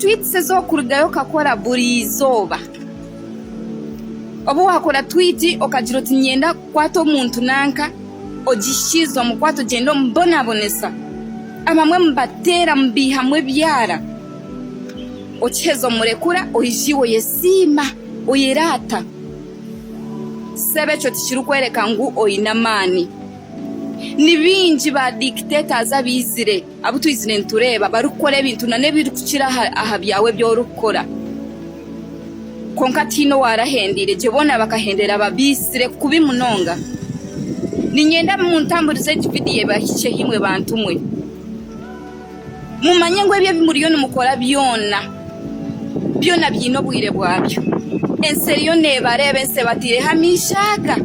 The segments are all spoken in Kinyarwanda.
tweets zo kurugayo kakora buri izoba obu wakora tweet okagira oti nyenda kwato omuntu nanka ogishizo mukwato gendo mbonabonesa amamwe mbatera mbihamwe byara okihezo murekura oyijiwo yesima oyirata sebe cyo tishiru kwereka ngu oyinamani ni bingi ba dictators abizire abutwizire ntureba barukora ebintu nane biri kukira aha byawe byorukora konka tino warahendire jebona bakahendera ababisire kubimunonga ninyenda muntamburize video bahiche himwe bantu mwe mumanye ngo ebyo bimuriyo numukora byona byino bwire bwabyo enseriyo nebarebe se batire hamishaga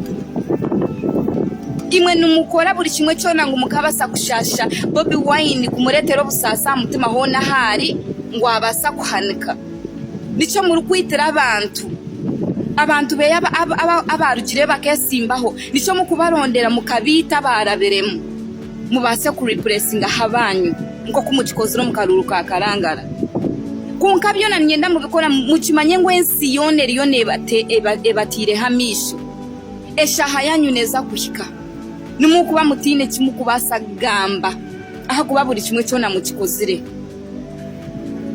imwe numukora buri kimwe cyona ngo mukabasa kushasha Bobi Wine kumuretero busasa mutima hona hari ngo abasa kuhanika nico muri kwitira abantu be abarugire bakesimbaho nico mukubarondera mukabita baraberemo mubase ku repressinga habanyu ngo kumukikozo no mukaruruka karangara kunka byo na nyenda mubikora mukimanye ngo ensi yone riyo ebatire hamisho eshaha yanyu neza kuhika numukuba mutine kimukubasa gamba aha kuba buri kimwe cyona mukikozire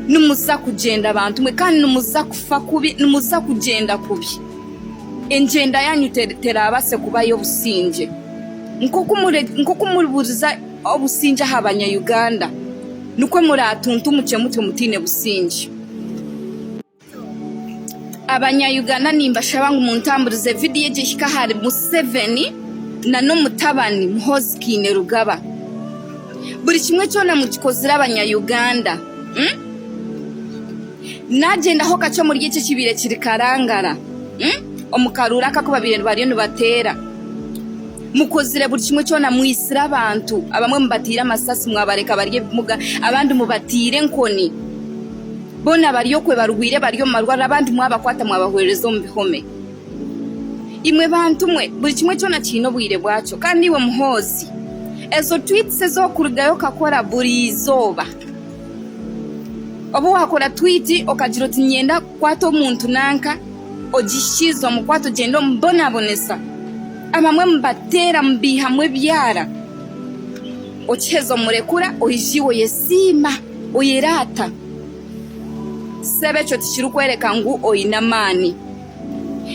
numuza kugenda abantu mwe kandi numuza kufa kubi numuza kugenda kubi enjenda yanyu terabase kubayo businje nko kumuribuza obusinje habanya Uganda nuko muratuntu umuce mutine businje abanya Uganda nimba shabanga umuntamburize video gishika hari Museveni na no mutabani Muhozikine Rugaba buri kimwe cyona mukikozira abanya Uganda nagenda ho kaco muri gice kibire kiri karangara omukarura kako babire bariyo nubatera mukozire buri kimwe cyona muisira abantu abamwe mubatira amasasi mwabareka bariye muga abandi mubatire nkoni bona bariyo kwe barugwire bariyo marwara abandi mwabakwata mwabahwerezo mbihome imwe bantu mwe buri kimwe cyona kino bwire bwaco kandi iwe Muhozi ezo tweets zo kurugayo kakora buri izoba obu wakora tweet okagira oti nyenda kwato omuntu nanka ogishizo mukwato gendo mbonabonesa amamwe mbatera mbihamwe byara okihezo murekura oyijiwo yesima oyirata sebe cyo tishiru kwereka ngu oyinamani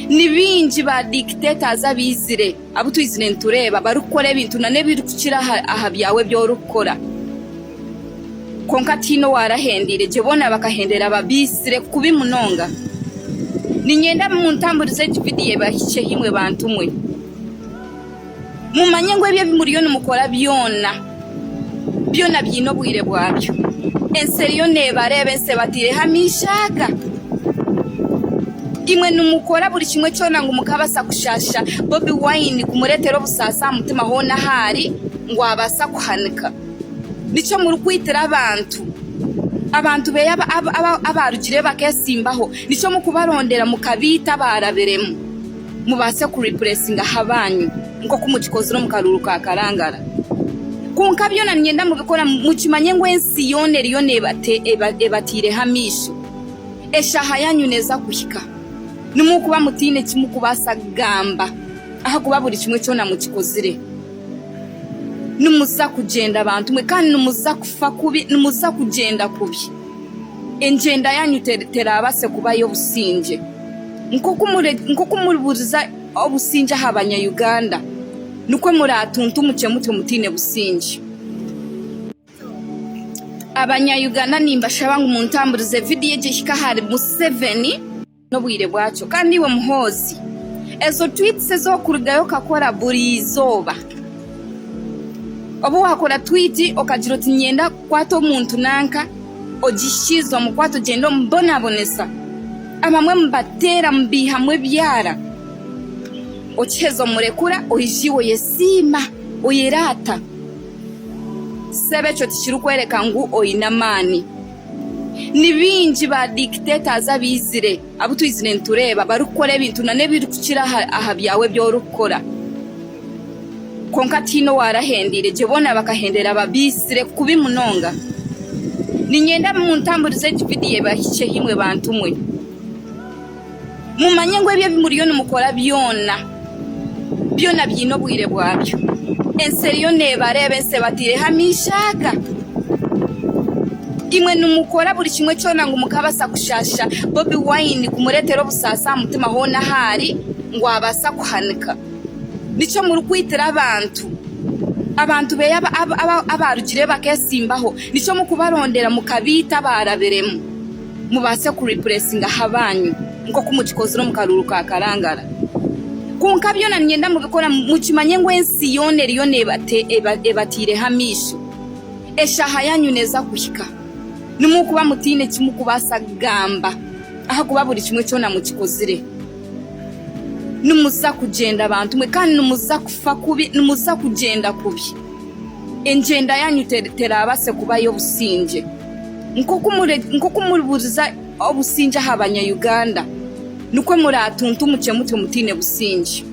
ni bingi ba dictators abizire abutwizire ntureba barukora ebintu nane biri kukira aha byawe byorukora konka tino warahendire jebona bakahendera ababisire kubimunonga ninyenda muntamburize video bahiche himwe bantu mwe mumanye ngo ebyo bimuriyo numukora byona byino bwire bwabyo enseriyo nebarebe se batire hamishaga imwe numukora buri kimwe cyona ngo mukabasa kushasha Bobi Wine kumuretero busasa mutima hona hari ngo abasa kuhanika nico muri kwitira abantu be abarugire bakesimbaho nico mukubarondera mukabita baraberemo mubase ku repressinga habanyu ngo kumukikozo no mukaruruka karangara kunka byo na nyenda mubikora mukimanye ngo ensi yone riyo ebatire hamisho eshaha yanyu neza kuhika numukuba mutine kimukubasa gamba aha kuba buri kimwe cyona mukikozire numuza kugenda abantu mwe kandi numuza kufa kubi numuza kugenda kubi enjenda yanyu terabase kubayo businje nko kumuribuza obusinje habanya Uganda nuko muratuntu umuce mutine businje abanya Uganda nimba shabanga umuntamburize video gishika hari Museveni no bwire bwaco kandi iwe Muhozi ezo tweets zo kurugayo kakora buri izoba obu wakora tweet okagira oti nyenda kwato omuntu nanka ogishizo mukwato gendo mbonabonesa amamwe mbatera mbihamwe byara okihezo murekura oyijiwo yesima oyirata sebe cyo tishiru kwereka ngu oyinamani ni bingi ba dictators abizire abutwizire ntureba barukora ebintu nane biri kukira aha byawe byorukora konka tino warahendire jebona bakahendera ababisire kubimunonga ninyenda muntamburize video bahice himwe bantu mwe mumanye ngo ebyo bimuriyo numukora byona byino bwire bwabyo enseriyo nebarebe se batire hamishaka imwe numukora buri kimwe cyona ngo mukabasa kushasha Bobi Wine kumuretero busasa mutima hona hari ngo abasa kuhanika nico muri kwitira abantu beya abarugire bakesimbaho nico mukubarondera mukabita baraberemo mubase ku repressinga habanyu ngo kumukikozo no mukaruruka karangara kunka byona nyenda mubikora mukimanye ngo ensi yone riyone ebatire hamisho eshaha yanyu neza kuhika numukuba mutine kimukubasa gamba aha kuba buri kimwe cyona mukikozire numuza kugenda abantu mwe kandi numuza kufa kubi numuza kugenda kubi enjenda yanyu terabase kubayo businje nko kumuribuza obusinje habanya Uganda nuko muratuntu muke mutine businje